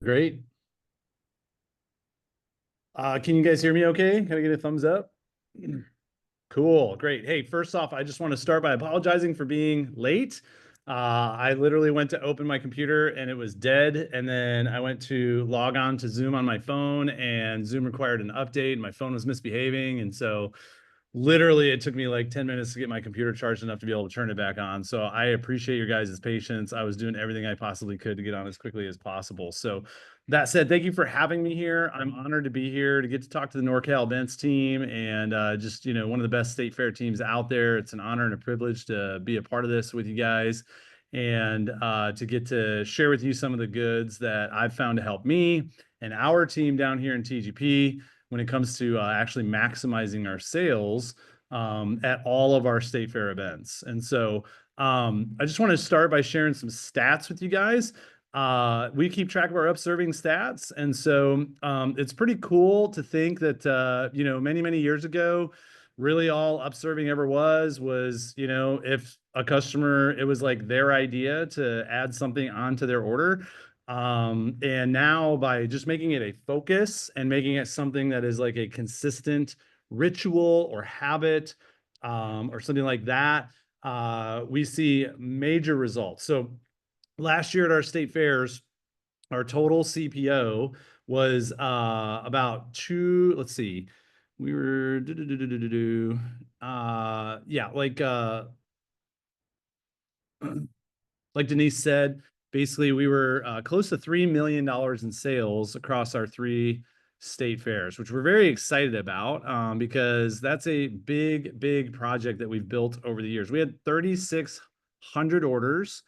Great. Can you guys hear me okay? Can I get a thumbs up? Cool. Great. Hey, first off, I just want to start by apologizing for being late. I literally went to open my computer and it was dead. And then I went to log on to Zoom on my phone and Zoom required an update. My phone was misbehaving. And so literally it took me like 10 minutes to get my computer charged enough to be able to turn it back on. So I appreciate your guys' patience. I was doing everything I possibly could to get on as quickly as possible. So that said, thank you for having me here. I'm honored to be here to get to talk to the NorCal events team and just, one of the best state fair teams out there. It's an honor and a privilege to be a part of this with you guys and to get to share with you some of the goods that I've found to help me and our team down here in TGP when it comes to actually maximizing our sales at all of our state fair events. And so I just want to start by sharing some stats with you guys. We keep track of our Upserving stats. And so it's pretty cool to think that, many, many years ago, really all Upserving ever was, if a customer, it was like their idea to add something onto their order. And now by just making it a focus and making it something that is like a consistent ritual or habit, or something like that, we see major results. So last year at our state fairs, our total CPO was about let's see, we were like Denise said, basically we were close to $3 million in sales across our three state fairs, which we're very excited about because that's a big, big project that we've built over the years. We had 3,600 orders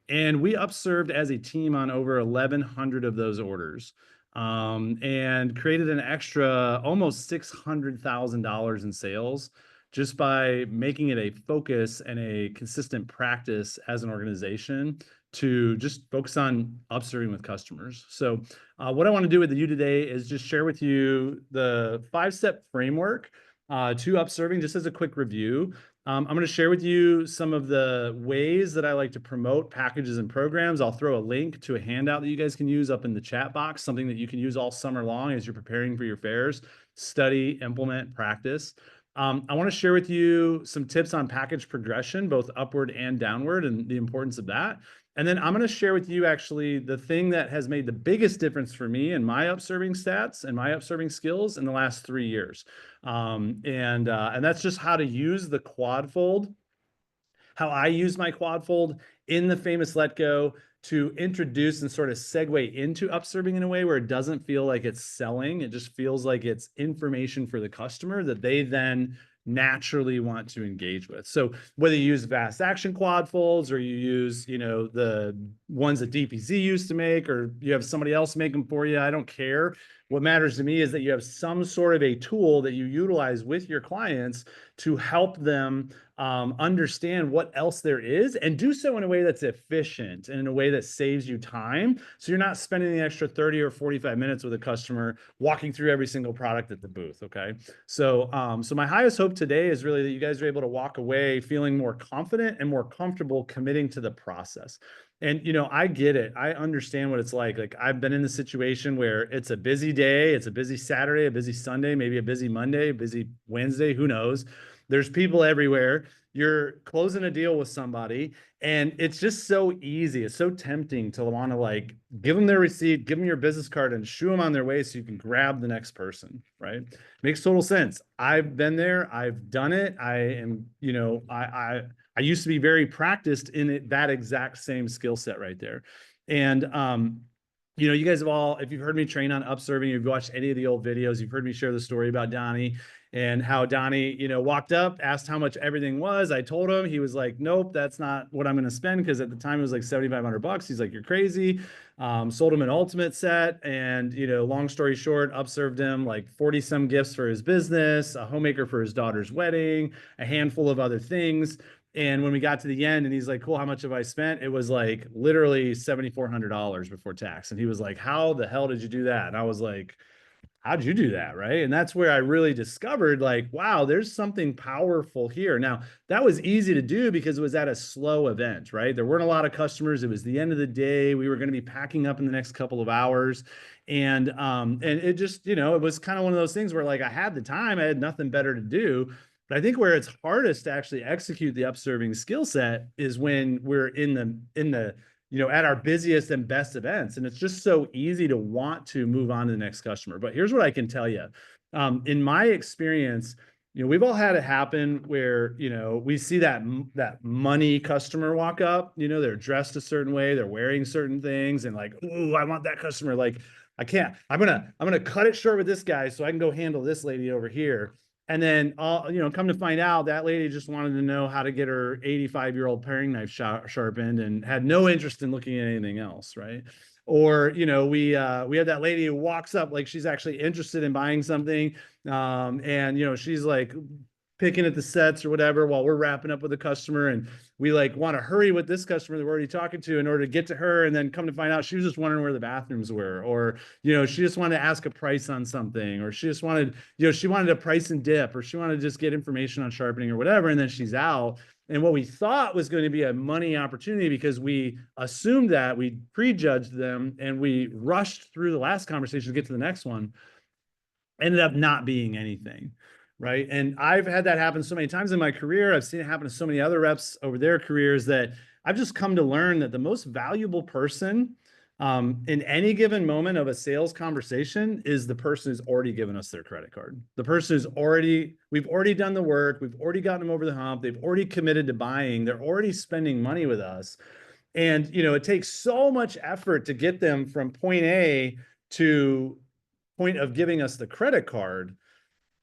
and we upserved as a team on over 1,100 of those orders and created an extra almost $600,000 in sales just by making it a focus and a consistent practice as an organization to just focus on upserving with customers. So what I want to do with you today is just share with you the 5-step framework to upserving, just as a quick review. I'm going to share with you some of the ways that I like to promote packages and programs. I'll throw a link to a handout that you guys can use up in the chat box, something that you can use all summer long as you're preparing for your fairs, study, implement, practice. I want to share with you some tips on package progression, both upward and downward, and the importance of that. And then I'm going to share with you actually the thing that has made the biggest difference for me in my upserving stats and my upserving skills in the last 3 years. And that's just how to use the quad fold, how I use my quad fold in the famous Let Go to introduce and sort of segue into upserving in a way where it doesn't feel like it's selling. It just feels like it's information for the customer that they then naturally want to engage with. So whether you use fast action quad folds or you use, the ones that DPZ used to make, or you have somebody else make them for you, I don't care. What matters to me is that you have some sort of a tool that you utilize with your clients to help them understand what else there is and do so in a way that's efficient and in a way that saves you time. So you're not spending the extra 30 or 45 minutes with a customer walking through every single product at the booth. Okay. So my highest hope today is really that you guys are able to walk away feeling more confident and more comfortable committing to the process. And, I get it. I understand what it's like. Like I've been in the situation where it's a busy day, it's a busy Saturday, a busy Sunday, maybe a busy Monday, a busy Wednesday, who knows? There's people everywhere. You're closing a deal with somebody and it's just so easy. It's so tempting to want to like give them their receipt, give them your business card and shoo them on their way so you can grab the next person, right? Makes total sense. I've been there. I've done it. I am, I used to be very practiced in it, that exact same skill set right there. And, you guys have all, if you've heard me train on upserving, you've watched any of the old videos, you've heard me share the story about Donnie and how Donnie, walked up, asked how much everything was. I told him, he was like, nope, that's not what I'm going to spend. Cause at the time it was like $7,500. He's like, you're crazy. Sold him an ultimate set. And, long story short, upserved him like 40 some gifts for his business, a homemaker for his daughter's wedding, a handful of other things. And when we got to the end and he's like, cool, how much have I spent? It was like literally $7,400 before tax. And he was like, how the hell did you do that? And I was like, how'd you do that? Right. And that's where I really discovered, like, wow, there's something powerful here. Now, that was easy to do because it was at a slow event, right? There weren't a lot of customers. It was the end of the day. We were going to be packing up in the next couple of hours. And it just, it was kind of one of those things where, like, I had the time, I had nothing better to do. But I think where it's hardest to actually execute the upserving skill set is when we're in the at our busiest and best events. And it's just so easy to want to move on to the next customer. But here's what I can tell you. In my experience, we've all had it happen where, we see that money customer walk up, they're dressed a certain way, they're wearing certain things, and like, ooh, I want that customer. Like, I can't, I'm gonna cut it short with this guy so I can go handle this lady over here. And then, come to find out that lady just wanted to know how to get her 85-year-old paring knife sharpened and had no interest in looking at anything else, right? Or, we have that lady who walks up like she's actually interested in buying something, and she's like picking at the sets or whatever while we're wrapping up with a customer, and we like want to hurry with this customer that we're already talking to in order to get to her, and then come to find out she was just wondering where the bathrooms were, or she just wanted to ask a price on something, or she just wanted she wanted a price and dip, or she wanted to just get information on sharpening or whatever, and then she's out. And what we thought was going to be a money opportunity, because we assumed that, we prejudged them and we rushed through the last conversation to get to the next one, ended up not being anything. Right. And I've had that happen so many times in my career. I've seen it happen to so many other reps over their careers, that I've just come to learn that the most valuable person in any given moment of a sales conversation is the person who's already given us their credit card. The person we've already done the work. We've already gotten them over the hump. They've already committed to buying. They're already spending money with us. And, it takes so much effort to get them from point A to point of giving us the credit card.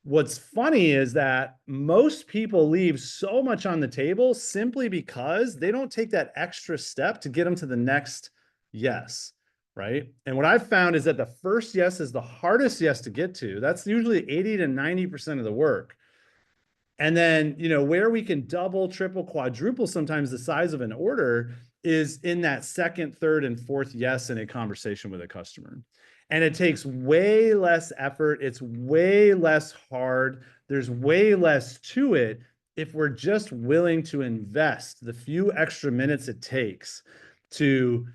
What's funny is that most people leave so much on the table simply because they don't take that extra step to get them to the next yes, right? And what I've found is that the first yes is the hardest yes to get to. That's usually 80 to 90% of the work. And then, where we can double, triple, quadruple sometimes the size of an order is in that second, third, and fourth yes in a conversation with a customer. And it takes way less effort. It's way less hard. There's way less to it if we're just willing to invest the few extra minutes it takes to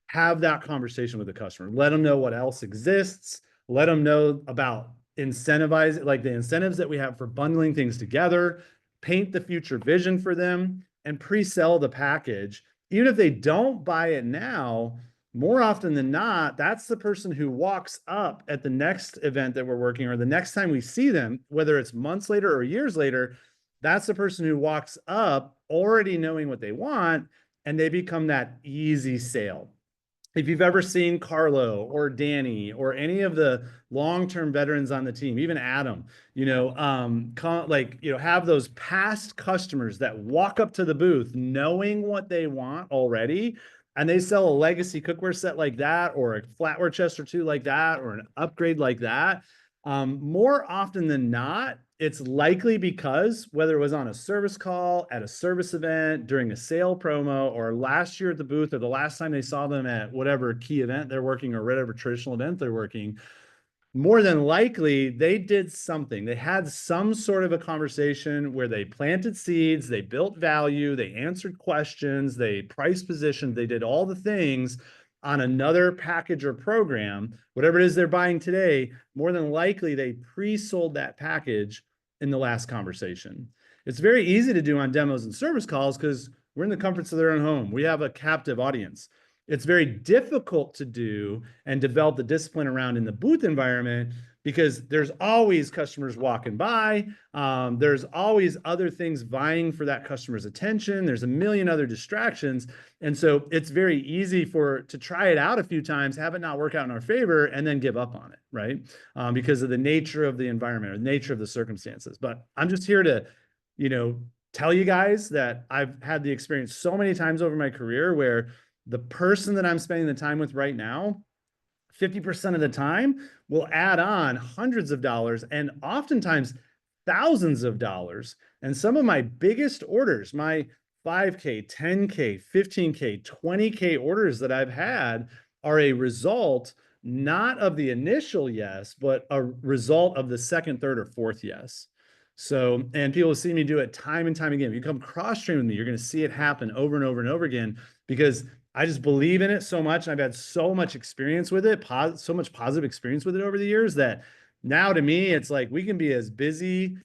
have that conversation with the customer. Let them know what else exists. Let them know about incentivize, like the incentives that we have for bundling things together, paint the future vision for them, and pre-sell the package. Even if they don't buy it now, more often than not, that's the person who walks up at the next event that we're working, or the next time we see them, whether it's months later or years later, that's the person who walks up already knowing what they want, and they become that easy sale. If you've ever seen Carlo or Danny or any of the long-term veterans on the team, even Adam, have those past customers that walk up to the booth knowing what they want already, and they sell a legacy cookware set like that, or a flatware chest or two like that, or an upgrade like that. More often than not, it's likely because, whether it was on a service call, at a service event, during a sale promo, or last year at the booth, or the last time they saw them at whatever key event they're working, or whatever traditional event they're working, more than likely they did something. They had some sort of a conversation where they planted seeds, they built value, they answered questions, they price positioned, they did all the things on another package or program. Whatever it is they're buying today, more than likely they pre-sold that package in the last conversation. It's very easy to do on demos and service calls because we're in the comforts of their own home. We have a captive audience. It's very difficult to do and develop the discipline around in the booth environment, because there's always customers walking by. There's always other things vying for that customer's attention. There's a million other distractions. And so it's very easy to try it out a few times, have it not work out in our favor, and then give up on it, right? Because of the nature of the environment or the nature of the circumstances. But I'm just here to, tell you guys that I've had the experience so many times over my career where the person that I'm spending the time with right now, 50% of the time, will add on hundreds of dollars and oftentimes thousands of dollars. And some of my biggest orders, my 5K, 10K, 15K, 20K orders that I've had, are a result not of the initial yes, but a result of the second, third, or fourth yes. So, and people see me do it time and time again. If you come cross train with me, you're going to see it happen over and over and over again because I just believe in it so much. And I've had so much experience with it, so much positive experience with it over the years that now to me, it's like we can be as busy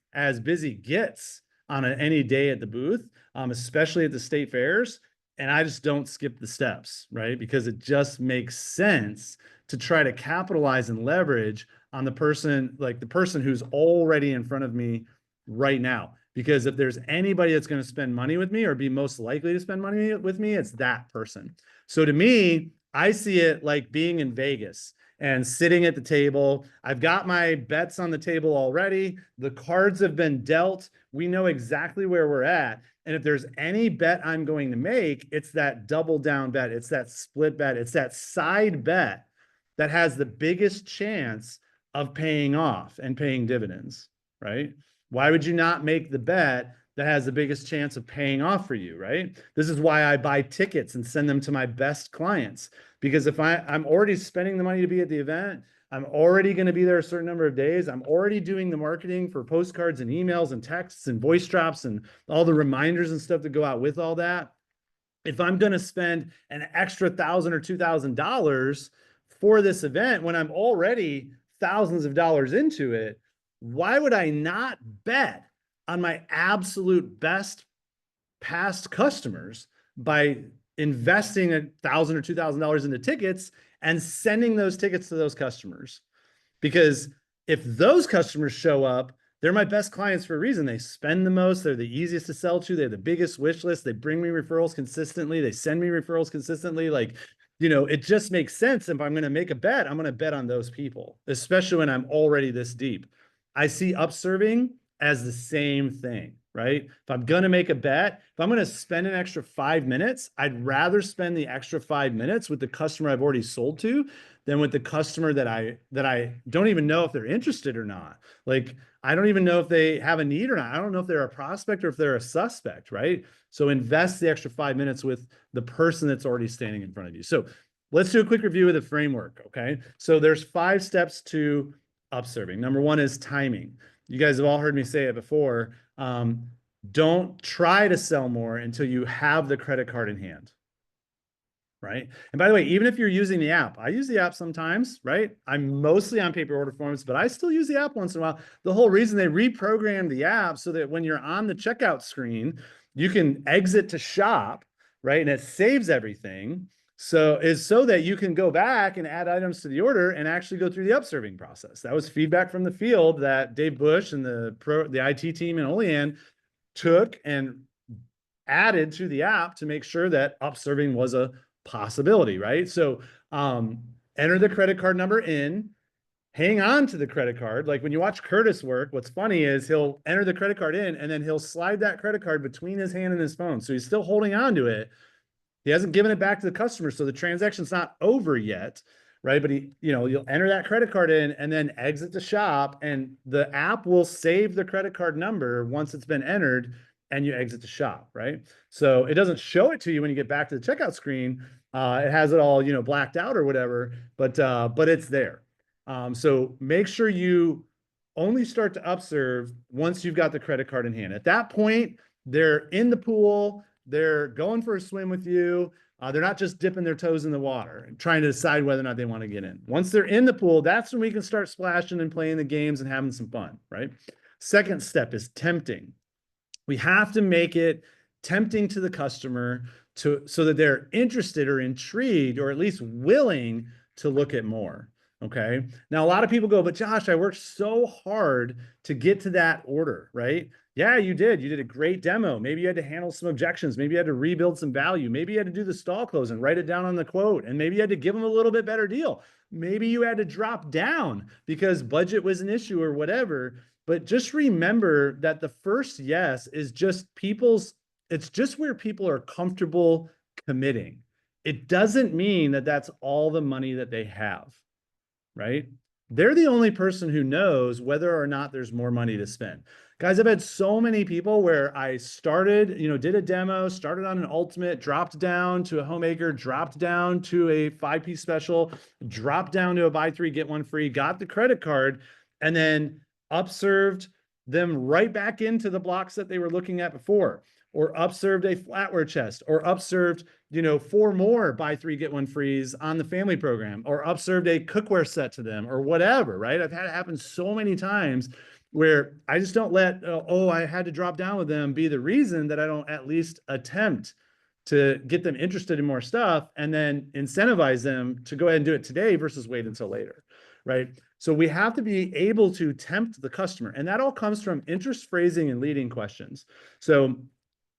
gets on any day at the booth, especially at the state fairs. And I just don't skip the steps, right? Because it just makes sense to try to capitalize and leverage on the person, like the person who's already in front of me right now. Because if there's anybody that's going to spend money with me or be most likely to spend money with me, it's that person. So to me, I see it like being in Vegas and sitting at the table. I've got my bets on the table already. The cards have been dealt. We know exactly where we're at. And if there's any bet I'm going to make, it's that double down bet. It's that split bet. It's that side bet that has the biggest chance of paying off and paying dividends, right? Why would you not make the bet that has the biggest chance of paying off for you, right? This is why I buy tickets and send them to my best clients. Because if I'm already spending the money to be at the event, I'm already going to be there a certain number of days. I'm already doing the marketing for postcards and emails and texts and voice drops and all the reminders and stuff that go out with all that. If I'm going to spend an extra $1,000 or $2,000 for this event when I'm already thousands of dollars into it, why would I not bet on my absolute best past customers by investing $1,000 or $2,000 into tickets and sending those tickets to those customers? Because if those customers show up, they're my best clients for a reason. They spend the most. They're the easiest to sell to. They have the biggest wish list. They bring me referrals consistently. They send me referrals consistently. Like, it just makes sense. If I'm going to make a bet, I'm going to bet on those people, especially when I'm already this deep. I see Upserving as the same thing, right? If I'm going to make a bet, if I'm going to spend an extra 5 minutes, I'd rather spend the extra 5 minutes with the customer I've already sold to than with the customer that I don't even know if they're interested or not. Like, I don't even know if they have a need or not. I don't know if they're a prospect or if they're a suspect, right? So invest the extra 5 minutes with the person that's already standing in front of you. So let's do a quick review of the framework, okay? So there's 5 steps to Upserving. Number 1 is timing. You guys have all heard me say it before. Don't try to sell more until you have the credit card in hand, right? And by the way, even if you're using the app, I use the app sometimes, right? I'm mostly on paper order forms, but I still use the app once in a while. The whole reason they reprogrammed the app so that when you're on the checkout screen, you can exit to shop, right? And it saves everything. So that you can go back and add items to the order and actually go through the Upserving process. That was feedback from the field that Dave Bush and the IT team in Olean took and added to the app to make sure that Upserving was a possibility, right? So enter the credit card number in, hang on to the credit card. Like when you watch Curtis work, what's funny is he'll enter the credit card in and then he'll slide that credit card between his hand and his phone. So he's still holding on to it. He hasn't given it back to the customer. So the transaction's not over yet, right? But you'll enter that credit card in and then exit the shop, and the app will save the credit card number once it's been entered and you exit the shop, right? So it doesn't show it to you when you get back to the checkout screen. It has it all, blacked out or whatever, but it's there. So make sure you only start to Upserve once you've got the credit card in hand. At that point, they're in the pool. They're going for a swim with you. They're not just dipping their toes in the water and trying to decide whether or not they want to get in. Once they're in the pool, that's when we can start splashing and playing the games and having some fun, right? Second step is tempting. We have to make it tempting to the customer so that they're interested or intrigued or at least willing to look at more. Okay. Now, a lot of people go, but Josh, I worked so hard to get to that order, right? Yeah, you did. You did a great demo. Maybe you had to handle some objections. Maybe you had to rebuild some value. Maybe you had to do the stall close and write it down on the quote. And maybe you had to give them a little bit better deal. Maybe you had to drop down because budget was an issue or whatever. But just remember that the first yes is just it's just where people are comfortable committing. It doesn't mean that that's all the money that they have, right? They're the only person who knows whether or not there's more money to spend. Guys, I've had so many people where I started, did a demo, started on an ultimate, dropped down to a homemaker, dropped down to a 5-piece special, dropped down to a buy three, get one free, got the credit card, and then upserved them right back into the blocks that they were looking at before, or upserved a flatware chest, or upserved, 4 more buy three, get one frees on the family program, or upserved a cookware set to them, or whatever, right? I've had it happen so many times where I just don't let, I had to drop down with them be the reason that I don't at least attempt to get them interested in more stuff and then incentivize them to go ahead and do it today versus wait until later, right? So we have to be able to tempt the customer, and that all comes from interest phrasing and leading questions. So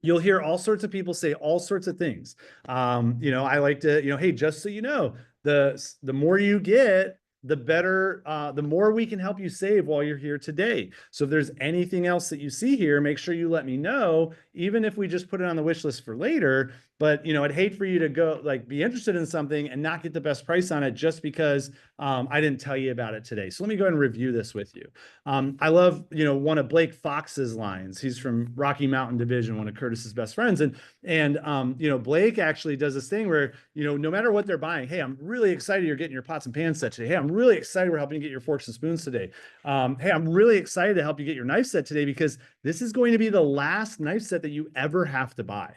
you'll hear all sorts of people say all sorts of things. I like to, hey, just so you know, the more you get, the better, the more we can help you save while you're here today. So if there's anything else that you see here, make sure you let me know, even if we just put it on the wish list for later. But, I'd hate for you to go be interested in something and not get the best price on it just because I didn't tell you about it today. So let me go ahead and review this with you. I love, one of Blake Fox's lines. He's from Rocky Mountain Division, one of Curtis's best friends. And Blake actually does this thing where, no matter what they're buying, hey, I'm really excited you're getting your pots and pans set today. Hey, I'm really excited we're helping you get your forks and spoons today. Hey, I'm really excited to help you get your knife set today because this is going to be the last knife set that you ever have to buy,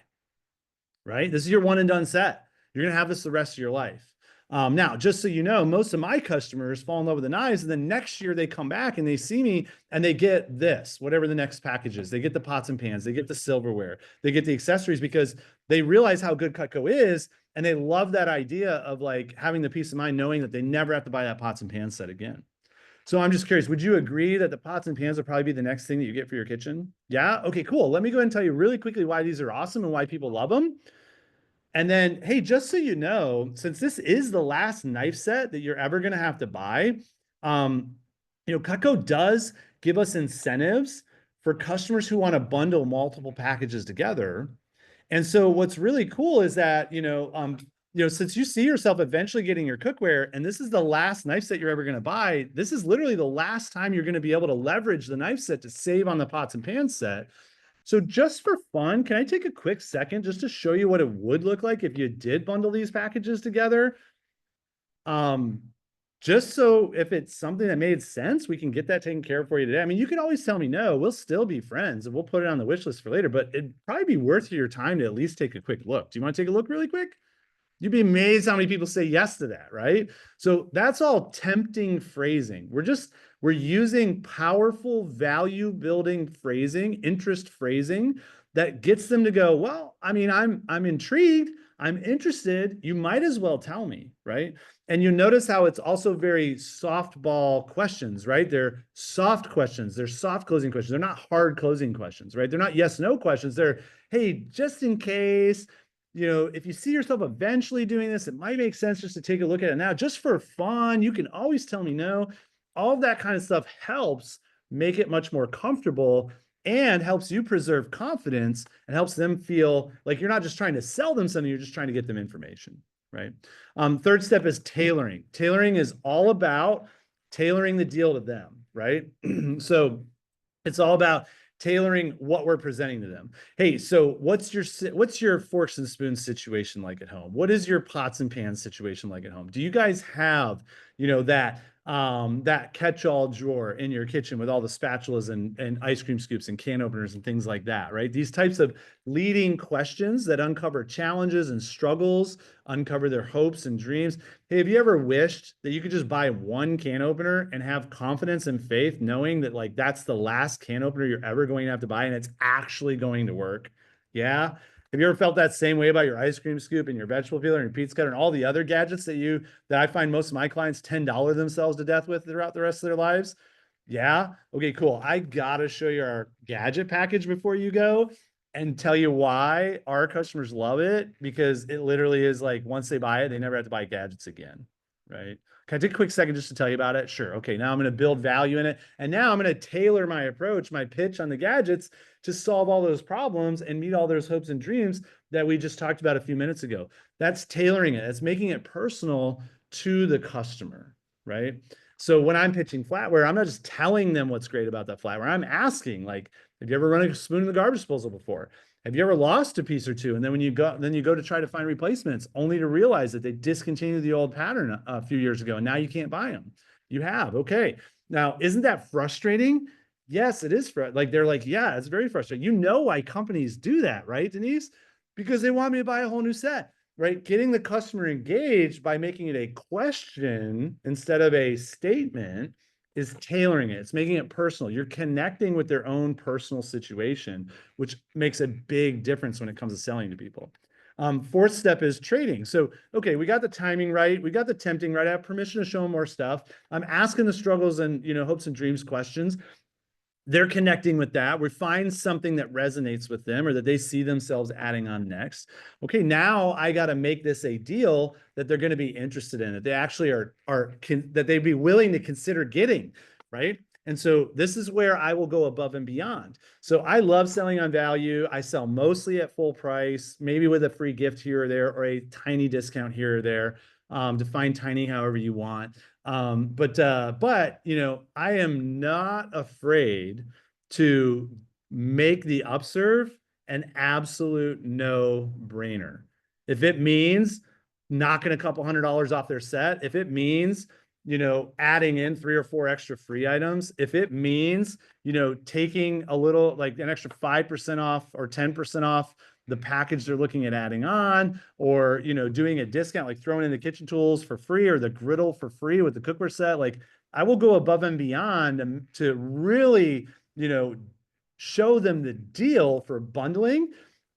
right? This is your one and done set. You're going to have this the rest of your life. Now, just so you know, most of my customers fall in love with the knives, and then next year they come back and they see me and they get this, whatever the next package is. They get the pots and pans, they get the silverware, they get the accessories because they realize how good Cutco is, and they love that idea of having the peace of mind knowing that they never have to buy that pots and pans set again. So I'm just curious, would you agree that the pots and pans will probably be the next thing that you get for your kitchen? Yeah? Okay, cool. Let me go ahead and tell you really quickly why these are awesome and why people love them. And then, hey, just so you know, since this is the last knife set that you're ever going to have to buy, Cutco does give us incentives for customers who want to bundle multiple packages together. And so what's really cool is that, since you see yourself eventually getting your cookware and this is the last knife set you're ever going to buy, this is literally the last time you're going to be able to leverage the knife set to save on the pots and pans set. So just for fun, can I take a quick second just to show you what it would look like if you did bundle these packages together? Just so if it's something that made sense, we can get that taken care of for you today. I mean, you can always tell me no, we'll still be friends and we'll put it on the wish list for later, but it'd probably be worth your time to at least take a quick look. Do you want to take a look really quick? You'd be amazed how many people say yes to that, right? So that's all tempting phrasing. We're using powerful value building phrasing, interest phrasing that gets them to go, well, I mean, I'm intrigued, I'm interested, you might as well tell me, right? And you notice how it's also very softball questions, right? They're soft questions, they're soft closing questions, they're not hard closing questions, right? They're not yes, no questions, they're, hey, just in case, if you see yourself eventually doing this, it might make sense just to take a look at it now, just for fun. You can always tell me no. All of that kind of stuff helps make it much more comfortable and helps you preserve confidence and helps them feel like you're not just trying to sell them something, you're just trying to get them information, right? Third step is tailoring. Tailoring is all about tailoring the deal to them, right? So it's all about tailoring what we're presenting to them. Hey, so what's your forks and spoons situation like at home? What is your pots and pans situation like at home? Do you guys have, that catch-all drawer in your kitchen with all the spatulas and ice cream scoops and can openers and things like that, right? These types of leading questions that uncover challenges and struggles, uncover their hopes and dreams. Hey, have you ever wished that you could just buy one can opener and have confidence and faith knowing that that's the last can opener you're ever going to have to buy and it's actually going to work? Yeah. Have you ever felt that same way about your ice cream scoop and your vegetable peeler and your pizza cutter and all the other gadgets that I find most of my clients $10 themselves to death with throughout the rest of their lives? Yeah. Okay, cool. I gotta show you our gadget package before you go and tell you why our customers love it, because it literally is once they buy it, they never have to buy gadgets again, right? Can I take a quick second just to tell you about it? Sure. Okay, now I'm going to build value in it. And now I'm going to tailor my approach, my pitch on the gadgets to solve all those problems and meet all those hopes and dreams that we just talked about a few minutes ago. That's tailoring it. That's making it personal to the customer, right? So when I'm pitching flatware, I'm not just telling them what's great about that flatware. I'm asking, like, have you ever run a spoon in the garbage disposal before? Have you ever lost a piece or two? And then when you go to try to find replacements, only to realize that they discontinued the old pattern a few years ago, and now you can't buy them. You have, okay. Now, isn't that frustrating? Yes, it is. Like they're like, yeah, it's very frustrating. You know why companies do that, right, Denise? Because they want me to buy a whole new set, right? Getting the customer engaged by making it a question instead of a statement is tailoring it. It's making it personal. You're connecting with their own personal situation, which makes a big difference when it comes to selling to people. Fourth step is trading. So, okay, we got the timing right. We got the tempting right. I have permission to show them more stuff. I'm asking the struggles and, hopes and dreams questions. They're connecting with that. We find something that resonates with them or that they see themselves adding on next. Okay, now I got to make this a deal that they're going to be interested in, that they actually that they'd be willing to consider getting, right? And so this is where I will go above and beyond. So I love selling on value. I sell mostly at full price, maybe with a free gift here or there, or a tiny discount here or there. Define tiny however you want. But I am not afraid to make the upserve an absolute no-brainer. If it means knocking a couple $100 off their set, if it means, adding in 3 or 4 extra free items, if it means, taking a little, like an extra 5% off or 10% off the package they're looking at adding on, or doing a discount, like throwing in the kitchen tools for free or the griddle for free with the cookware set, like I will go above and beyond to really show them the deal for bundling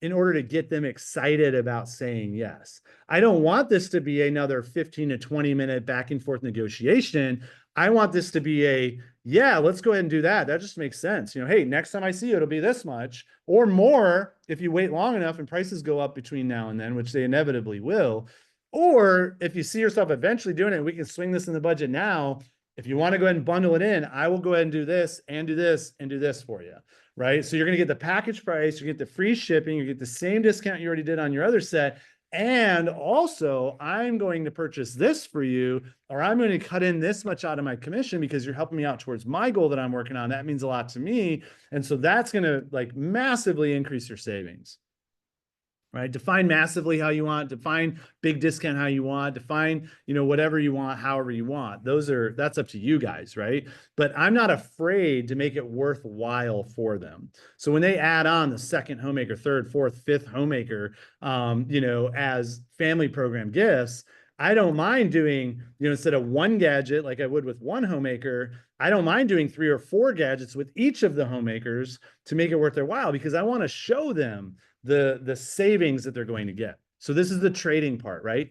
in order to get them excited about saying yes. I don't want this to be another 15 to 20-minute back and forth negotiation. I want this to be yeah, let's go ahead and do that. That just makes sense. Hey, next time I see you, it'll be this much or more if you wait long enough and prices go up between now and then, which they inevitably will. Or if you see yourself eventually doing it, we can swing this in the budget now. If you want to go ahead and bundle it in, I will go ahead and do this and do this and do this for you, right? So you're going to get the package price, you get the free shipping, you get the same discount you already did on your other set. And also, I'm going to purchase this for you, or I'm going to cut in this much out of my commission because you're helping me out towards my goal that I'm working on. That means a lot to me. And so that's going to like massively increase your savings. Right? Define massively how you want, define big discount how you want, define, whatever you want, however you want. That's up to you guys, right? But I'm not afraid to make it worthwhile for them. So when they add on the second homemaker, third, fourth, fifth homemaker, as family program gifts, I don't mind doing, instead of one gadget like I would with one homemaker, I don't mind doing 3 or 4 gadgets with each of the homemakers to make it worth their while, because I want to show them the savings that they're going to get. So this is the trading part, right?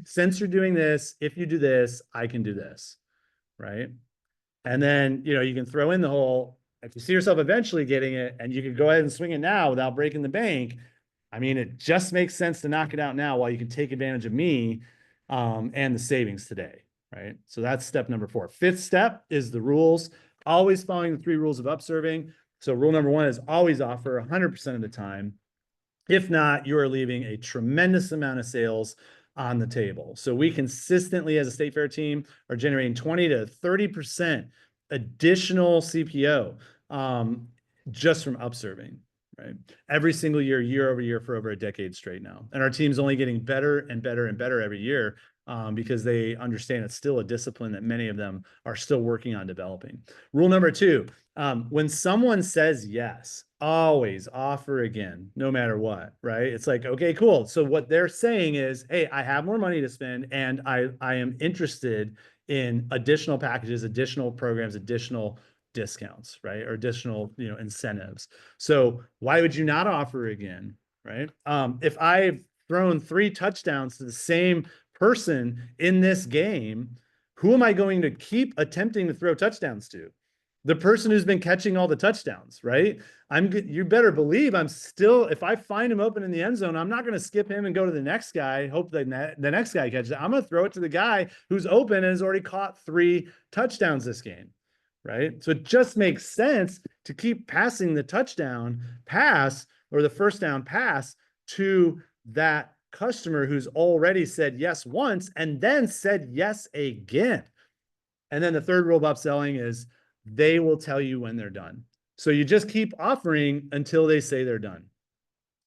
Since you're doing this, if you do this, I can do this, right? And then, you can throw in the whole, if you see yourself eventually getting it and you can go ahead and swing it now without breaking the bank, I mean, it just makes sense to knock it out now while you can take advantage of me and the savings today, right? So that's step number 4. Fifth step is the rules, always following the 3 rules of upserving. So rule number 1 is always offer 100% of the time. If not, you are leaving a tremendous amount of sales on the table. So we consistently, as a State Fair team, are generating 20 to 30% additional CPO just from upserving, right? Every single year, year over year, for over a decade straight now. And our team's only getting better and better and better every year because they understand it's still a discipline that many of them are still working on developing. Rule number 2, when someone says yes, always offer again, no matter what, right? It's like, okay, cool. So what they're saying is, hey, I have more money to spend and I am interested in additional packages, additional programs, additional discounts, right? Or additional, incentives. So why would you not offer again, right? If I've thrown 3 touchdowns to the same person in this game, who am I going to keep attempting to throw touchdowns to? The person who's been catching all the touchdowns, right? You better believe if I find him open in the end zone, I'm not going to skip him and go to the next guy, hope that the next guy catches it. I'm going to throw it to the guy who's open and has already caught 3 touchdowns this game, right? So it just makes sense to keep passing the touchdown pass or the first down pass to that customer who's already said yes once and then said yes again. And then the third rule of upselling is they will tell you when they're done. So you just keep offering until they say they're done.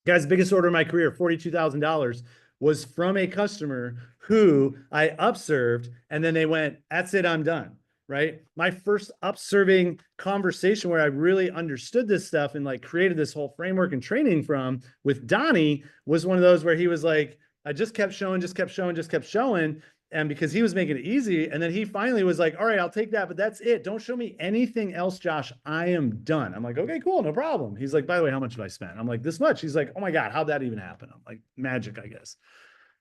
Guys, biggest order of my career, $42,000, was from a customer who I upserved, and then they went, that's it, I'm done. Right. My first upserving conversation where I really understood this stuff and like created this whole framework and training from with Donnie was one of those where he was like, I just kept showing, just kept showing, just kept showing. And because he was making it easy. And then he finally was like, all right, I'll take that, but that's it. Don't show me anything else, Josh. I am done. I'm like, okay, cool. No problem. He's like, by the way, how much have I spent? I'm like, this much. He's like, oh my God, how'd that even happen? I'm like, magic, I guess.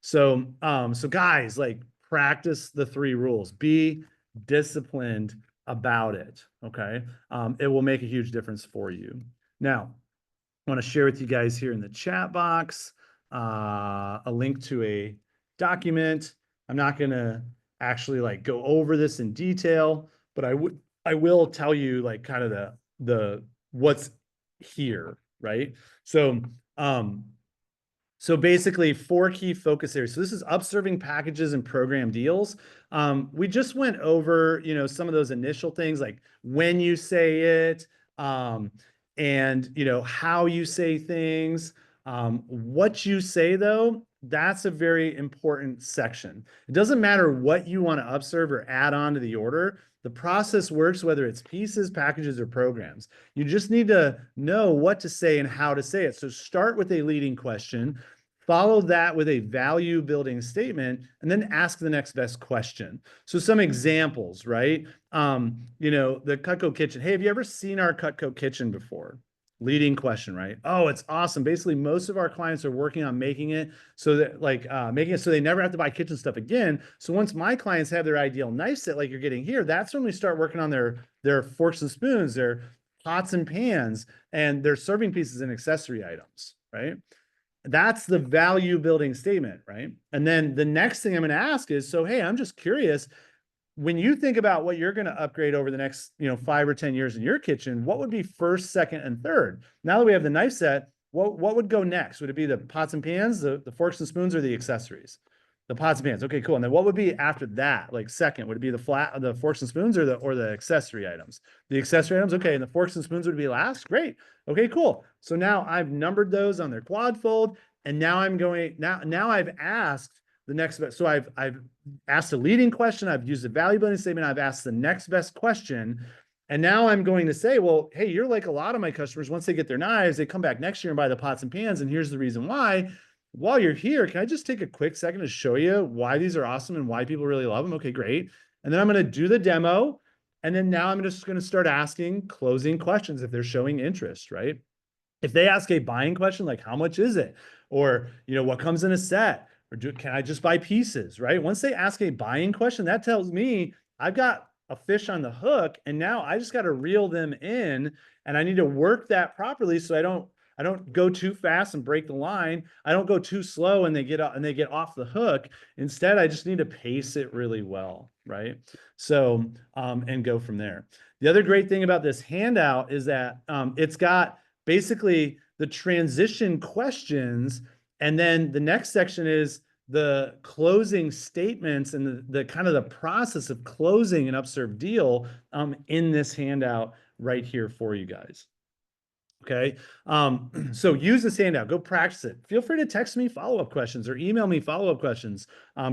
So, so guys, like practice the 3 rules, be disciplined about it. Okay. It will make a huge difference for you. Now, I want to share with you guys here in the chat box, a link to a document. I'm not going to actually like go over this in detail, but I will tell you like kind of the what's here, right? So, so basically 4 key focus areas. So this is upserving packages and program deals. We just went over, you know, some of those initial things like when you say it, and you know, how you say things. What you say though, that's a very important section. It doesn't matter what you want to upserve or add on to the order. The process works whether it's pieces, packages, or programs. You just need to know what to say and how to say it. So start with a leading question, follow that with a value building statement, and then ask the next best question. So some examples, right? You know, the Cutco kitchen. Hey, have you ever seen our Cutco kitchen before? Leading question, right? Oh, it's awesome. Basically, most of our clients are working on making it so that making it so they never have to buy kitchen stuff again. So once my clients have their ideal knife set, like you're getting here, that's when we start working on their forks and spoons, their pots and pans, and their serving pieces and accessory items, right? That's the value building statement, right? And then the next thing I'm going to ask is, so, hey, I'm just curious, when you think about what you're going to upgrade over the next, 5 or 10 years in your kitchen, what would be first, second, and third? Now that we have the knife set, what would go next? Would it be the pots and pans, the forks and spoons, or the accessories? The pots and pans. Okay, cool. And then what would be after that? Like second, would it be the forks and spoons or the accessory items? The accessory items. Okay, and the forks and spoons would be last. Great. Okay, cool. So now I've numbered those on their quad fold, and now I'm going now I've asked the next best. So I've asked a leading question. I've used a value building statement. I've asked the next best question. And now I'm going to say, well, hey, you're like a lot of my customers. Once they get their knives, they come back next year and buy the pots and pans. And here's the reason why. While you're here, can I just take a quick second to show you why these are awesome and why people really love them? Okay, great. And then I'm going to do the demo. And then now I'm just going to start asking closing questions if they're showing interest, right? If they ask a buying question, like how much is it? Or, what comes in a set? Or can I just buy pieces, right? Once they ask a buying question, that tells me I've got a fish on the hook, and now I just got to reel them in, and I need to work that properly so I don't go too fast and break the line. I don't go too slow and they get off the hook. Instead, I just need to pace it really well, right? So, and go from there. The other great thing about this handout is that it's got basically the transition questions, and then the next section is the closing statements and the kind of the process of closing an upserve deal in this handout right here for you guys. Okay. So use this handout, go practice it. Feel free to text me follow-up questions or email me follow-up questions.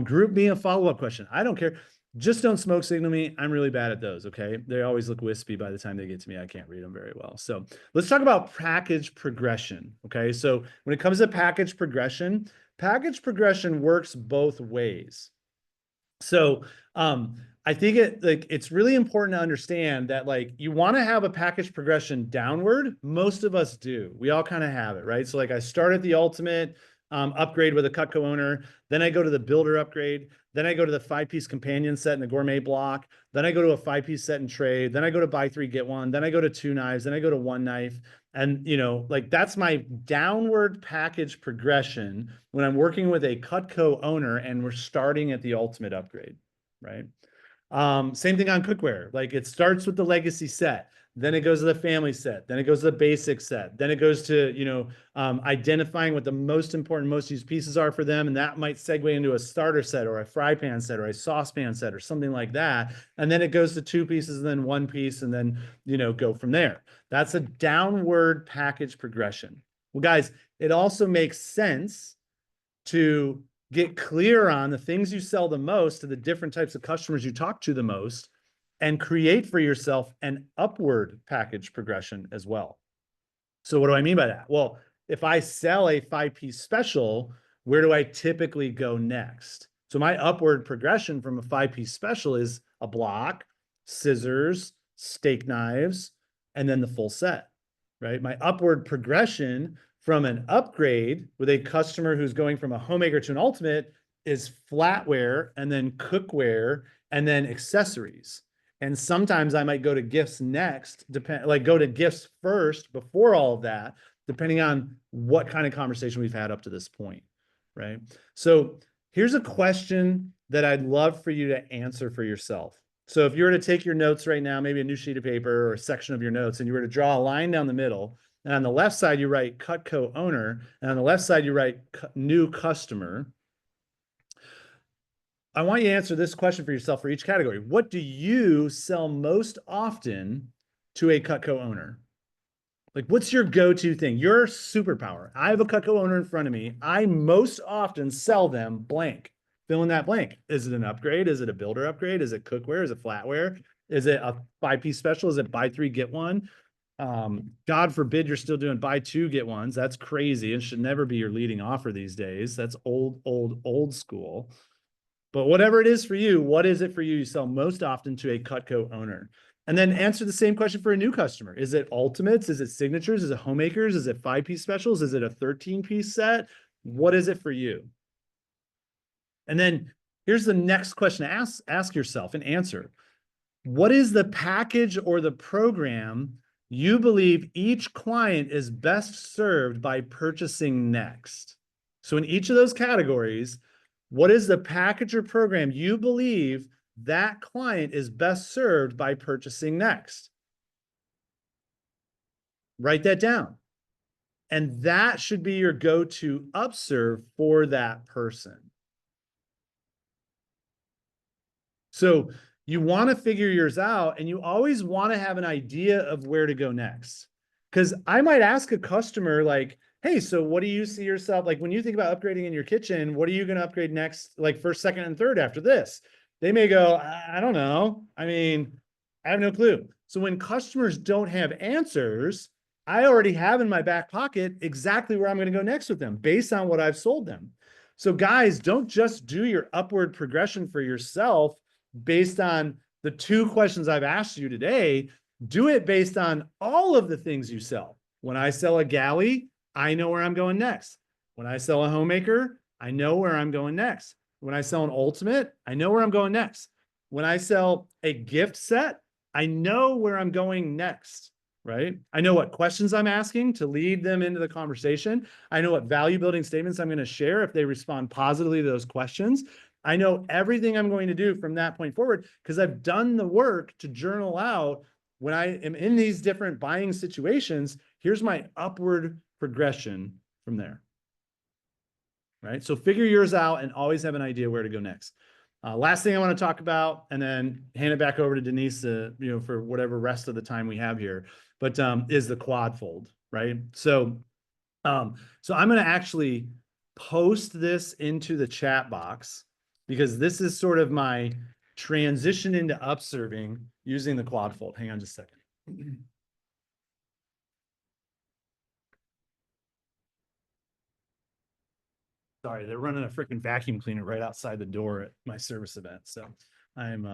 Group me a follow-up question. I don't care. Just don't smoke signal me. I'm really bad at those. Okay. They always look wispy by the time they get to me. I can't read them very well. So let's talk about package progression. Okay. So when it comes to package progression works both ways. So, I think it's really important to understand that you want to have a package progression downward. Most of us do. We all kind of have it, right? So I start at the ultimate upgrade with a Cutco owner. Then I go to the builder upgrade. Then I go to the 5-piece companion set in the gourmet block. Then I go to a 5-piece set and trade. Then I go to buy 3, get 1. Then I go to 2 knives. Then I go to 1 knife. And, that's my downward package progression when I'm working with a Cutco owner and we're starting at the ultimate upgrade, right? Same thing on cookware. Like it starts with the legacy set, then it goes to the family set, then it goes to the basic set, then it goes to, identifying what the most important, most used pieces are for them. And that might segue into a starter set or a fry pan set or a saucepan set or something like that. And then it goes to two pieces and then one piece and then, go from there. That's a downward package progression. Well, guys, it also makes sense to get clear on the things you sell the most to the different types of customers you talk to the most and create for yourself an upward package progression as well. So what do I mean by that? Well, if I sell a 5-piece special, where do I typically go next? So my upward progression from a 5-piece special is a block, scissors, steak knives, and then the full set, right? My upward progression from an upgrade with a customer who's going from a homemaker to an ultimate is flatware and then cookware and then accessories. And sometimes I might go to gifts next, go to gifts first before all of that, depending on what kind of conversation we've had up to this point, right? So here's a question that I'd love for you to answer for yourself. So if you were to take your notes right now, maybe a new sheet of paper or a section of your notes, and you were to draw a line down the middle, and on the left side, you write Cutco owner, and on the left side, you write new customer. I want you to answer this question for yourself for each category. What do you sell most often to a Cutco owner? Like, what's your go-to thing? Your superpower. I have a Cutco owner in front of me. I most often sell them blank. Fill in that blank. Is it an upgrade? Is it a builder upgrade? Is it cookware? Is it flatware? Is it a 5-piece special? Is it buy 3, get 1? God forbid you're still doing buy 2, get 1s. That's crazy. It should never be your leading offer these days. That's old school. But whatever it is for you, what is it for you sell most often to a Cutco owner? And then answer the same question for a new customer. Is it ultimates? Is it signatures? Is it homemakers? Is it 5-piece specials? Is it a 13-piece set? What is it for you? And then here's the next question to ask yourself and answer. What is the package or the program you believe each client is best served by purchasing next? So in each of those categories, what is the package or program you believe that client is best served by purchasing next? Write that down. And that should be your go-to upserve for that person. So you want to figure yours out, and you always want to have an idea of where to go next. Because I might ask a customer like, hey, so what do you see yourself, like when you think about upgrading in your kitchen, what are you going to upgrade next, like first, second, and third after this? They may go, I don't know. I mean, I have no clue. So when customers don't have answers, I already have in my back pocket exactly where I'm going to go next with them based on what I've sold them. So guys, don't just do your upward progression for yourself based on the 2 questions I've asked you today. Do it based on all of the things you sell. When I sell a galley, I know where I'm going next. When I sell a homemaker, I know where I'm going next. When I sell an ultimate, I know where I'm going next. When I sell a gift set, I know where I'm going next, right? I know what questions I'm asking to lead them into the conversation. I know what value building statements I'm going to share if they respond positively to those questions. I know everything I'm going to do from that point forward because I've done the work to journal out when I am in these different buying situations. Here's my upward progression from there, right? So figure yours out and always have an idea where to go next. Last thing I want to talk about, and then hand it back over to Denise, for whatever rest of the time we have here, but is the quad fold, right? So I'm going to actually post this into the chat box because this is sort of my transition into upserving using the quad fold. Hang on just a second. Sorry, they're running a freaking vacuum cleaner right outside the door at my service event. So I'm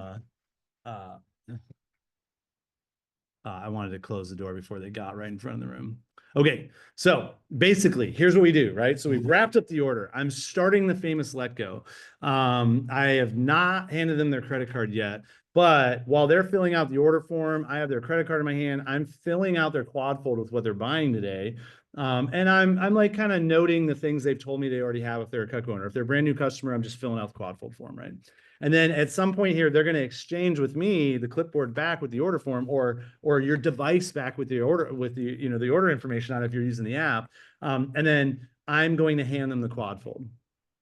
I wanted to close the door before they got right in front of the room. Okay, so basically, here's what we do, right? So we've wrapped up the order. I'm starting the famous let go. I have not handed them their credit card yet, but while they're filling out the order form, I have their credit card in my hand. I'm filling out their quad fold with what they're buying today. And I'm like kind of noting the things they've told me they already have if they're a Cutco owner. If they're a brand new customer, I'm just filling out the quad fold form, right? And then at some point here, they're going to exchange with me the clipboard back with the order form, or your device back with the order, with the, you know, the order information on it if you're using the app. And then I'm going to hand them the quad fold,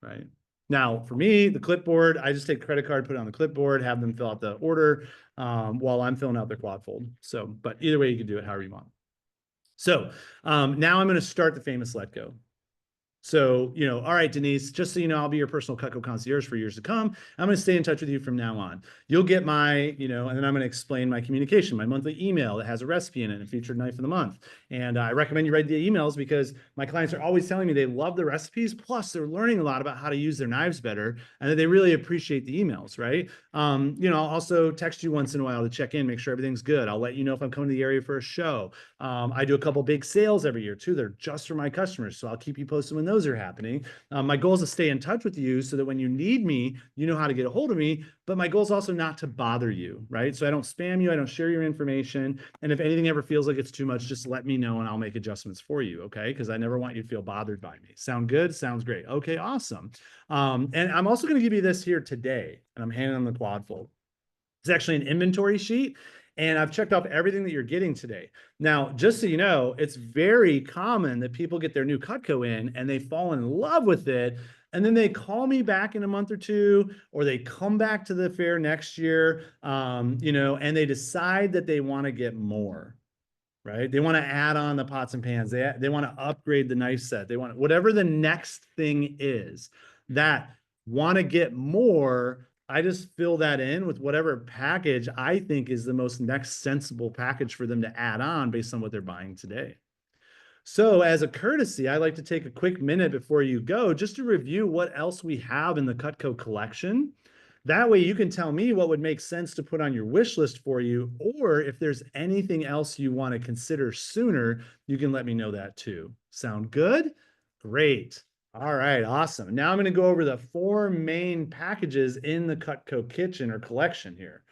right? Now, for me, the clipboard, I just take credit card, put it on the clipboard, have them fill out the order while I'm filling out their quad fold. So, but either way, you can do it however you want. So now I'm going to start the famous let go. So, you know, all right, Denise, just so you know, I'll be your personal Cutco concierge for years to come. I'm going to stay in touch with you from now on. You'll get my, you know, and then I'm going to explain my communication, my monthly email that has a recipe in it and a featured knife of the month. And I recommend you write the emails because my clients are always telling me they love the recipes. Plus, they're learning a lot about how to use their knives better and that they really appreciate the emails, right? You know, I'll also text you once in a while to check in, make sure everything's good. I'll let you know if I'm coming to the area for a show. I do a couple big sales every year too. They're just for my customers. So I'll keep you posted when those are happening. My goal is to stay in touch with you so that when you need me, you know how to get a hold of me. But my goal is also not to bother you, right? So I don't spam you. I don't share your information. And if anything ever feels like it's too much, just let me know and I'll make adjustments for you. Okay. Because I never want you to feel bothered by me. Sound good? Sounds great. Okay, awesome. And I'm also going to give you this here today, and I'm handing them the quad fold. It's actually an inventory sheet. And I've checked off everything that you're getting today. Now, just so you know, it's very common that people get their new Cutco in and they fall in love with it. And then they call me back in a month or two, or they come back to the fair next year, you know, and they decide that they want to get more, right? They want to add on the pots and pans. They want to upgrade the knife set. They want whatever the next thing is that want to get more. I just fill that in with whatever package I think is the most next sensible package for them to add on based on what they're buying today. So as a courtesy, I like to take a quick minute before you go just to review what else we have in the Cutco collection. That way you can tell me what would make sense to put on your wish list for you, or if there's anything else you want to consider sooner, you can let me know that too. Sound good? Great. All right, awesome. Now I'm going to go over the 4 main packages in the Cutco kitchen or collection here,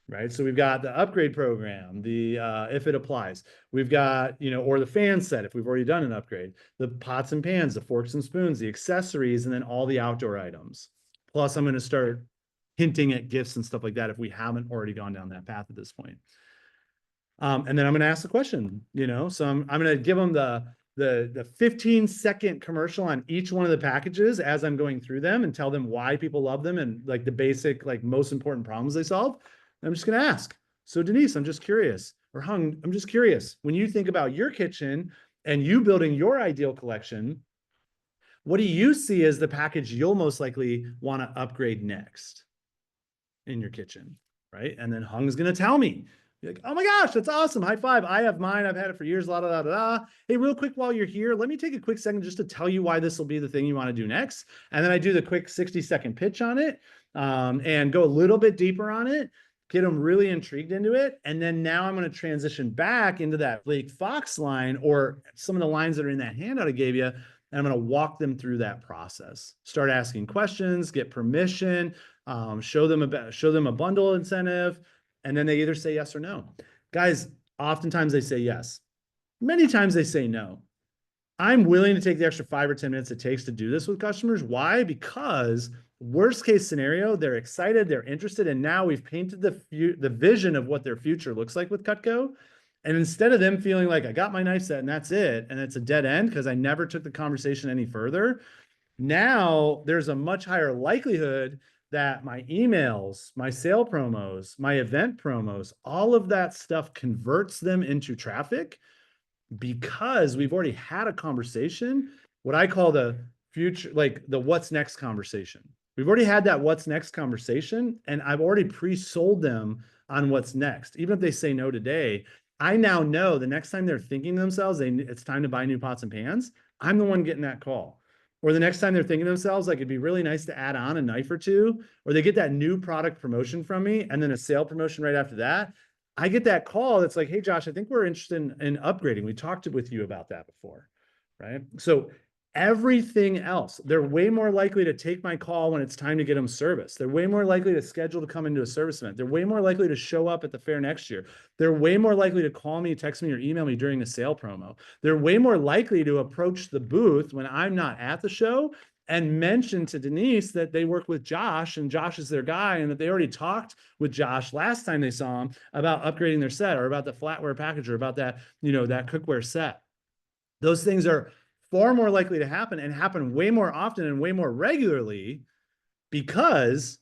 right? So we've got the upgrade program, the if it applies. We've got, you know, or the fan set if we've already done an upgrade, the pots and pans, the forks and spoons, the accessories, and then all the outdoor items. Plus, I'm going to start hinting at gifts and stuff like that if we haven't already gone down that path at this point. And then I'm going to ask the question, you know, so I'm going to give them the 15-second commercial on each one of the packages as I'm going through them and tell them why people love them and like the basic, like most important problems they solve. I'm just going to ask. So Denise, I'm just curious, or Hung, I'm just curious, when you think about your kitchen and you building your ideal collection, what do you see as the package you'll most likely want to upgrade next in your kitchen, right? And then Hung's going to tell me. You're like, oh my gosh, that's awesome. High five. I have mine. I've had it for years. La, da, da, da, da. Hey, real quick, while you're here, let me take a quick second just to tell you why this will be the thing you want to do next. And then I do the quick 60-second pitch on it and go a little bit deeper on it, get them really intrigued into it. And then now I'm going to transition back into that Blake Fox line or some of the lines that are in that handout I gave you. And I'm going to walk them through that process. Start asking questions, get permission, show them a bundle incentive, and then they either say yes or no. Guys, oftentimes they say yes. Many times they say no. I'm willing to take the extra 5 or 10 minutes it takes to do this with customers. Why? Because worst case scenario, they're excited, they're interested, and now we've painted the vision of what their future looks like with Cutco. And instead of them feeling like I got my knife set and that's it, and it's a dead end because I never took the conversation any further, now there's a much higher likelihood that my emails, my sale promos, my event promos, all of that stuff converts them into traffic because we've already had a conversation, what I call the future, like the what's next conversation. We've already had that what's next conversation, and I've already pre-sold them on what's next. Even if they say no today, I now know the next time they're thinking to themselves, it's time to buy new pots and pans, I'm the one getting that call. Or the next time they're thinking to themselves, like, it'd be really nice to add on a knife or two, or they get that new product promotion from me and then a sale promotion right after that. I get that call that's like, hey, Josh, I think we're interested in upgrading. We talked with you about that before, right? So everything else, they're way more likely to take my call when it's time to get them service. They're way more likely to schedule to come into a service event. They're way more likely to show up at the fair next year. They're way more likely to call me, text me, or email me during the sale promo. They're way more likely to approach the booth when I'm not at the show and mention to Denise that they work with Josh and Josh is their guy, and that they already talked with Josh last time they saw him about upgrading their set or about the flatware package or about that, that cookware set. Those things are far more likely to happen and happen way more often and way more regularly because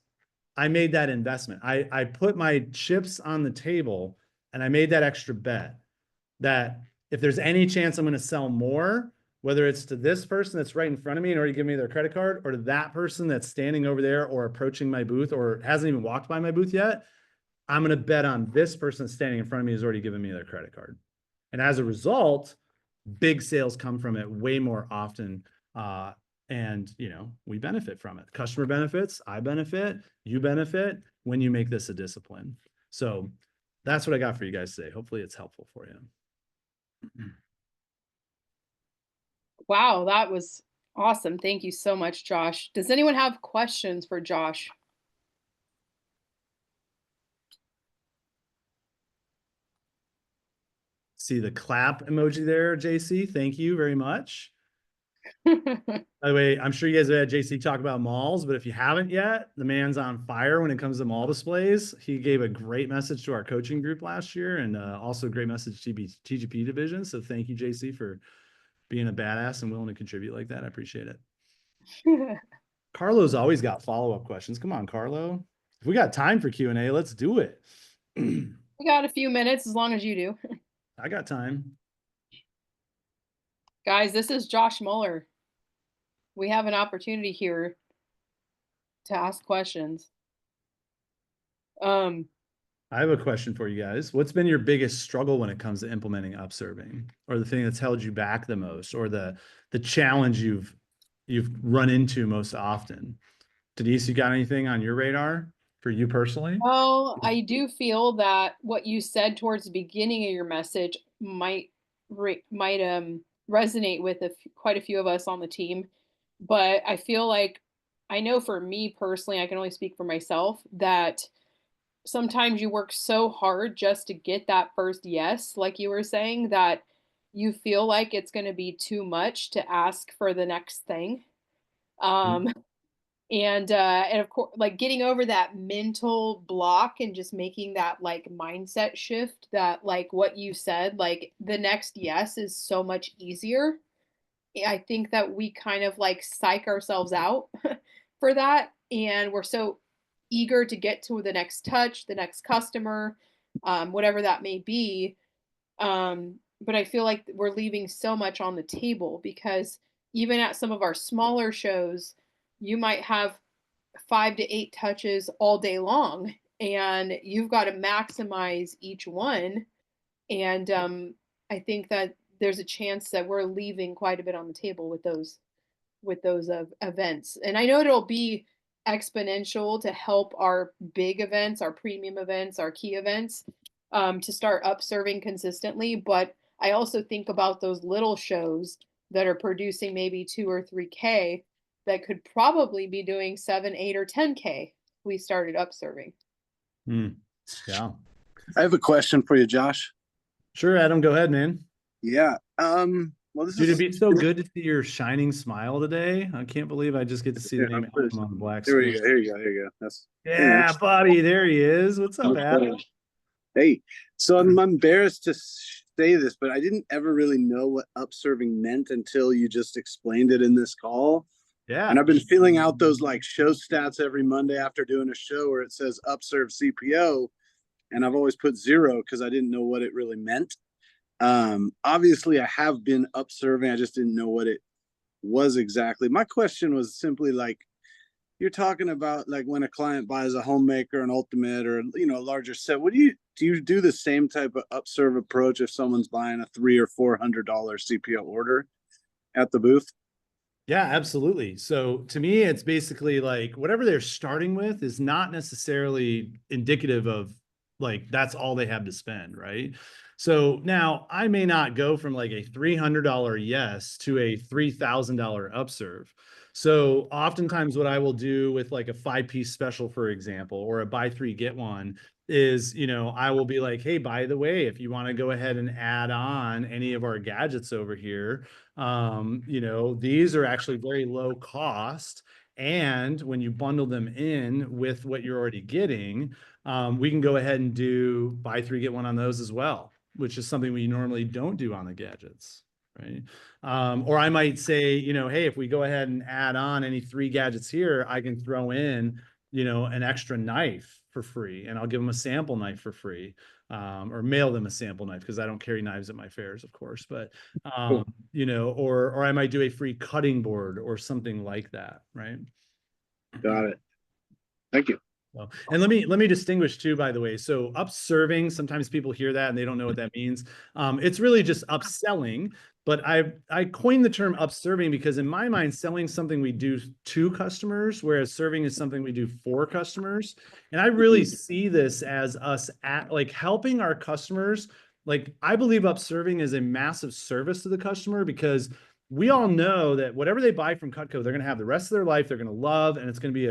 I made that investment. I put my chips on the table and I made that extra bet that if there's any chance I'm going to sell more, whether it's to this person that's right in front of me and already give me their credit card, or to that person that's standing over there or approaching my booth or hasn't even walked by my booth yet, I'm going to bet on this person standing in front of me who's already given me their credit card. And as a result, big sales come from it way more often. And we benefit from it. Customer benefits, I benefit, you benefit when you make this a discipline. So that's what I got for you guys today. Hopefully it's helpful for you. Wow, that was awesome. Thank you so much, Josh. Does anyone have questions for Josh? See the clap emoji there, JC. Thank you very much. By the way, I'm sure you guys have had JC talk about malls, but if you haven't yet, the man's on fire when it comes to mall displays. He gave a great message to our coaching group last year, and also a great message to TGP division. So thank you, JC, for being a badass and willing to contribute like that. I appreciate it. Carlo's always got follow-up questions. Come on, Carlo. If we got time for Q&A, let's do it. We got a few minutes as long as you do. I got time. Guys, this is Josh Muller. We have an opportunity here to ask questions. I have a question for you guys. What's been your biggest struggle when it comes to implementing Upserving, or the thing that's held you back the most, or the challenge you've run into most often? Denise, you got anything on your radar for you personally? Well, I do feel that what you said towards the beginning of your message might resonate with quite a few of us on the team. But I feel like I know for me personally, I can only speak for myself, that sometimes you work so hard just to get that first yes, like you were saying, that you feel like it's going to be too much to ask for the next thing. Um, and of course, like getting over that mental block and just making that like mindset shift, that like what you said, like the next yes is so much easier. I think that we kind of like psych ourselves out for that. And we're so eager to get to the next touch, the next customer, whatever that may be. But I feel like we're leaving so much on the table, because even at some of our smaller shows, you might have 5 to 8 touches all day long, and you've got to maximize each one. And I think that there's a chance that we're leaving quite a bit on the table with those events. And I know it'll be exponential to help our big events, our premium events, our key events, to start upserving consistently. But I also think about those little shows that are producing maybe 2 or 3K that could probably be doing 7, 8, or 10K. We started upserving. Yeah. I have a question for you, Josh. Sure, Adam, go ahead, man. Yeah. Well, Dude, it'd be so good to see your shining smile today. I can't believe I just get to see the name Adam on the black screen. Here you go. That's Bobby, there he is. What's up, Adam? Hey, so I'm embarrassed to say this, but I didn't ever really know what upserving meant until you just explained it in this call. Yeah. And I've been filling out those like show stats every Monday after doing a show where it says upserve CPO. And I've always put 0 because I didn't know what it really meant. Obviously I have been upserving. I just didn't know what it was exactly. My question was simply like, you're talking about like when a client buys a homemaker, an ultimate, or a larger set, do you do the same type of upserve approach if someone's buying a $300 or $400 CPO order at the booth? Yeah, absolutely. So to me, it's basically like whatever they're starting with is not necessarily indicative of like that's all they have to spend, right? So now I may not go from like a $300 yes to a $3,000 upserve. So oftentimes what I will do with like a 5-piece special, for example, or a buy 3 get one, is, I will be like, hey, by the way, if you want to go ahead and add on any of our gadgets over here, these are actually very low cost. And when you bundle them in with what you're already getting, we can go ahead and do buy three, get one on those as well, which is something we normally don't do on the gadgets. Right. Or I might say, hey, if we go ahead and add on any 3 gadgets here, I can throw in, an extra knife for free, and I'll give them a sample knife for free, or mail them a sample knife because I don't carry knives at my fairs, of course. But Cool. or I might do a free cutting board or something like that, right? Got it. Thank you. Well, and let me distinguish too, by the way. So upserving, sometimes people hear that and they don't know what that means. It's really just upselling, but I coined the term upserving because in my mind, selling something we do to customers, whereas serving is something we do for customers. And I really see this as us at like helping our customers. Like I believe upserving is a massive service to the customer because we all know that whatever they buy from Cutco, they're going to have the rest of their life. They're going to love, and it's going to be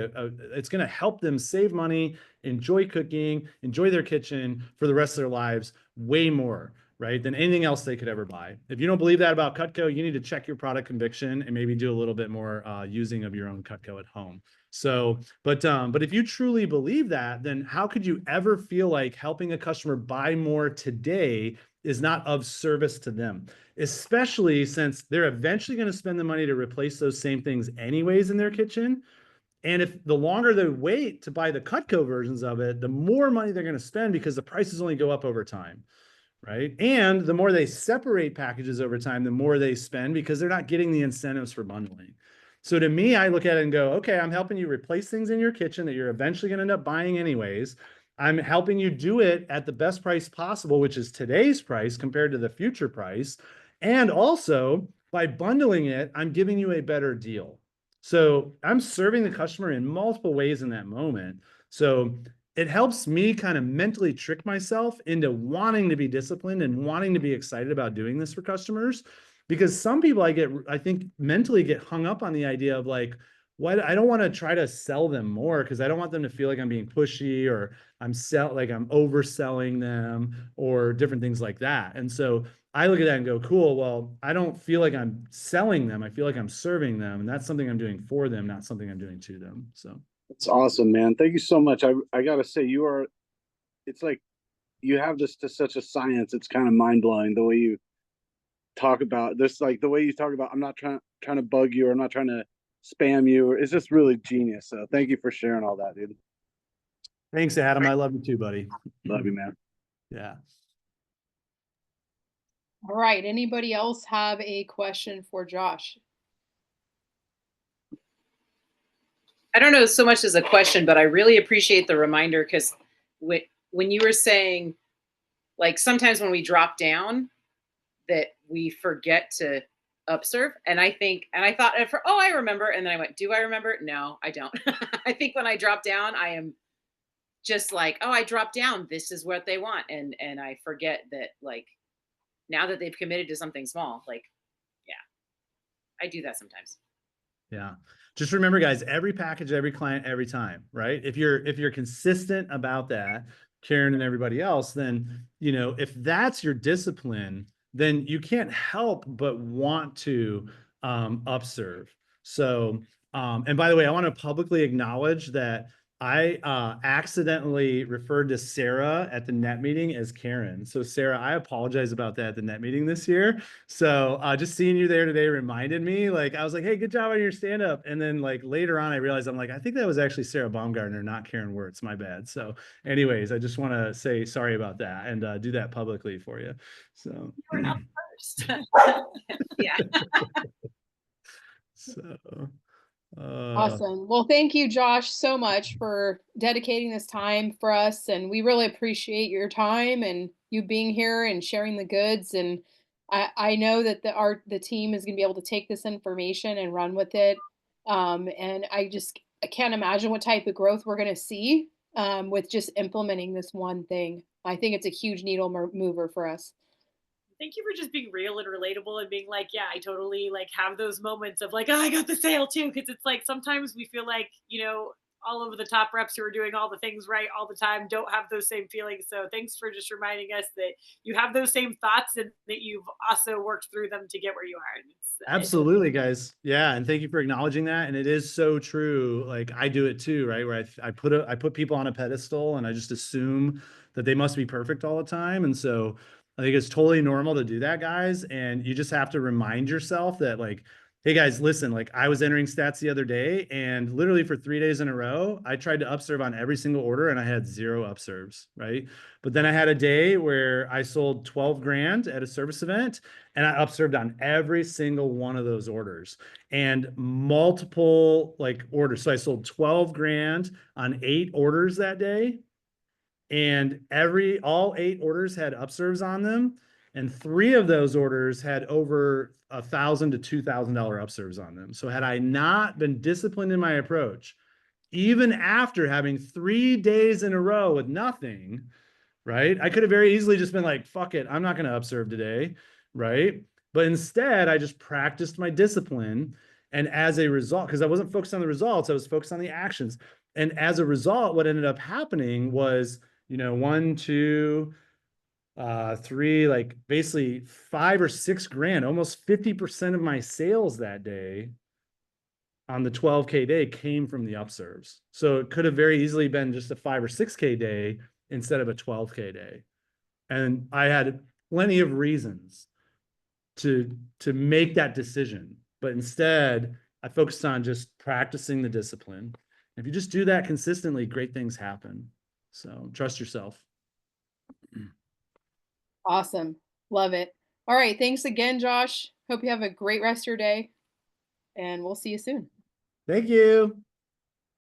it's going to help them save money, enjoy cooking, enjoy their kitchen for the rest of their lives way more, right, than anything else they could ever buy. If you don't believe that about Cutco, you need to check your product conviction and maybe do a little bit more using of your own Cutco at home. So, but if you truly believe that, then how could you ever feel like helping a customer buy more today is not of service to them? Especially since they're eventually going to spend the money to replace those same things anyways in their kitchen. And if the longer they wait to buy the Cutco versions of it, the more money they're going to spend because the prices only go up over time. Right. And the more they separate packages over time, the more they spend because they're not getting the incentives for bundling. So to me, I look at it and go, okay, I'm helping you replace things in your kitchen that you're eventually going to end up buying anyways. I'm helping you do it at the best price possible, which is today's price compared to the future price. And also by bundling it, I'm giving you a better deal. So I'm serving the customer in multiple ways in that moment. So it helps me kind of mentally trick myself into wanting to be disciplined and wanting to be excited about doing this for customers. Because some people I think mentally get hung up on the idea of like, what I don't want to try to sell them more because I don't want them to feel like I'm being pushy or I'm overselling them or different things like that. And so I look at that and go, cool, well, I don't feel like I'm selling them. I feel like I'm serving them. And that's something I'm doing for them, not something I'm doing to them. So It's awesome, man. Thank you so much. I gotta say, it's like you have this to such a science. It's kind of mind blowing the way you talk about this, like the way you talk about. I'm not trying to bug you, or I'm not trying to spam you. It's just really genius. So thank you for sharing all that, dude. thanks, Adam. I love you too, buddy. Love you, man. Yeah. All right. Anybody else have a question for Josh? I don't know so much as a question, but I really appreciate the reminder because when you were saying, like, sometimes when we drop down, that we forget to upserve. And I thought, oh, I remember. And then I went, do I remember? No, I don't. I think when I drop down, I am just like, oh, I dropped down. This is what they want. And I forget that, like, now that they've committed to something small, like, yeah, I do that sometimes. Yeah. Just remember, guys, every package, every client, every time, right? If you're consistent about that, Karen and everybody else, then, if that's your discipline, then you can't help but want to upserve. So, and by the way, I want to publicly acknowledge that I accidentally referred to Sarah at the net meeting as Karen. So Sarah, I apologize about that at the net meeting this year. So just seeing you there today reminded me, like, I was like, hey, good job on your stand-up. And then like later on, I realized I'm like, I think that was actually Sarah Baumgartner, not Karen Wirtz. My bad. So anyways, I just want to say sorry about that and do that publicly for you. So You're up first. Yeah. So Awesome. Well, thank you, Josh, so much for dedicating this time for us. And we really appreciate your time and you being here and sharing the goods. And I know that the team is going to be able to take this information and run with it. And I can't imagine what type of growth we're going to see with just implementing this one thing. I think it's a huge needle mover for us. Thank you for just being real and relatable and being like, yeah, I totally like have those moments of like, oh, I got the sale too. Cause it's like sometimes we feel like, all of the top reps who are doing all the things right all the time don't have those same feelings. So thanks for just reminding us that you have those same thoughts and that you've also worked through them to get where you are. And Absolutely, guys. Yeah, and thank you for acknowledging that. And it is so true. Like I do it too, right? Where I put people on a pedestal and I just assume that they must be perfect all the time. And so I think it's totally normal to do that, guys. And you just have to remind yourself that like, hey guys, listen, like I was entering stats the other day and literally for 3 days in a row, I tried to upserve on every single order and I had 0 upserves, right? But then I had a day where I sold 12 grand at a service event and I upserved on every single one of those orders and multiple like orders. So I sold 12 grand on 8 orders that day. And all 8 orders had upserves on them. And 3 of those orders had over $1,000 to $2,000 upserves on them. So had I not been disciplined in my approach, even after having 3 days in a row with nothing, right? I could have very easily just been like, fuck it, I'm not going to upserve today, right? But instead, I just practiced my discipline. And as a result, because I wasn't focused on the results, I was focused on the actions. And as a result, what ended up happening was, 1, 2, 3, like basically 5 or 6 grand, almost 50% of my sales that day on the 12K day came from the upserves. So it could have very easily been just a 5 or 6K day instead of a 12K day. And I had plenty of reasons to make that decision. But instead, I focused on just practicing the discipline. If you just do that consistently, great things happen. So trust yourself. Awesome. Love it. All right. Thanks again, Josh. Hope you have a great rest of your day, and we'll see you soon. Thank you.